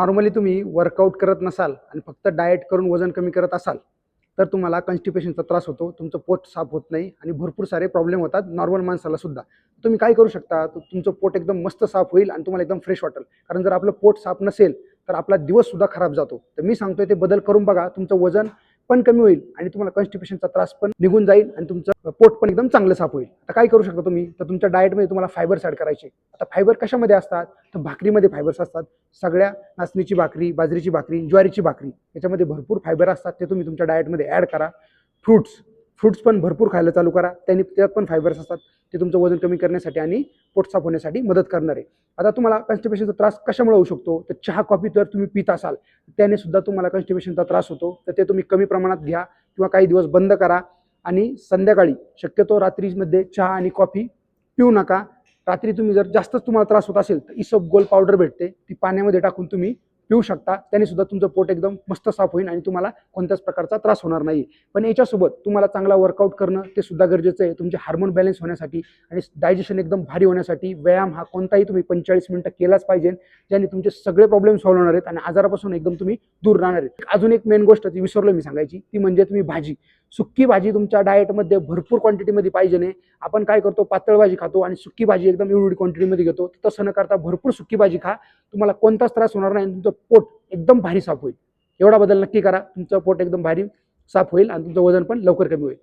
Normally तुम्ही workout करत नसाल आणि फक्त डाएट करून वजन कमी करत असाल तर तुम्हाला कॉन्स्टिपेशनचा त्रास होतो, तुमचं पोट साफ होत नाही आणि भरपूर सारे प्रॉब्लेम होतात नॉर्मल माणसाला सुद्धा. तुम्ही काय करू शकता, तर तुमचं पोट एकदम मस्त साफ होईल आणि तुम्हाला एकदम फ्रेश वाटेल. कारण जर आपलं पोट साफ नसेल तर आपला दिवस सुद्धा खराब जातो. तर मी सांगतोय ते बदल करून बघा, तुमचं वजन पण कमी होईल आणि तुम्हाला कॉन्स्टिपेशनचा त्रास पण निघून जाईल आणि तुमचं पोट पण एकदम चांगलं साफ होईल. आता काय करू शकता तुम्ही, तर तुमच्या डाएटमध्ये तुम्हाला फायबर्स ॲड करायचे. आता फायबर कशामध्ये असतात, तर भाकरीमध्ये फायबर्स असतात. सगळ्या नाचणीची भाकरी, बाजरीची भाकरी, ज्वारीची भाकरी याच्यामध्ये भरपूर फायबर असतात. ते तुम्ही तुमच्या डाएटमध्ये ॲड करा. फ्रुट्स पण भरपूर खायला चालू करा, त्यांनी त्यात पण फायबर्स असतात. ते तुमचं वजन कमी करण्यासाठी आणि पोट साफ होण्यासाठी मदत करणार आहे. आता तुम्हाला कॉन्स्टिपेशनचा त्रास कशामुळे होऊ शकतो, तर चहा कॉफी जर तुम्ही पित असाल त्याने सुद्धा तुम्हाला कॉन्स्टिपेशनचा त्रास होतो. तर ते तुम्ही कमी प्रमाणात घ्या किंवा काही दिवस बंद करा. आणि संध्याकाळी शक्यतो रात्रीमध्ये चहा आणि कॉफी पिऊ नका. रात्री तुम्ही जर जास्तच तुम्हाला त्रास होत असेल तर इसबगोल पावडर भेटते, ती पाण्यामध्ये टाकून तुम्ही पिऊ शकता. त्याने सुद्धा तुमचं पोट एकदम मस्त साफ होईल आणि तुम्हाला कोणत्याच प्रकारचा त्रास होणार नाही. पण याच्यासोबत तुम्हाला चांगला वर्कआउट करणं ते सुद्धा गरजेचं आहे, तुमचे हार्मोन बॅलन्स होण्यासाठी आणि डायजेशन एकदम भारी होण्यासाठी. व्यायाम हा कोणताही तुम्ही 45 मिनिटं केलाच पाहिजे, ज्याने तुमचे सगळे प्रॉब्लेम सॉल्व्ह होणार आहेत आणि आजारापासून एकदम तुम्ही दूर राहणार आहेत. अजून एक मेन गोष्ट ती विसरलो मी सांगायची, ती म्हणजे तुम्ही भाजी, सुक्की भाजी तुमच्या डाएटमध्ये भरपूर क्वांटिटीमध्ये पाहिजे नाही. आपण काय करतो, पातळ भाजी खातो आणि सुक्की भाजी एकदम एवढी क्वांटिटीमध्ये घेतो. तसं न करता भरपूर सुक्की भाजी खा, तुम्हाला कोणताच त्रास होणार नाही आणि तुमचं पोट एकदम भारी साफ होईल. एवढा बदल नक्की करा, तुमचं पोट एकदम भारी साफ होईल आणि तुमचं वजन पण लवकर कमी होईल.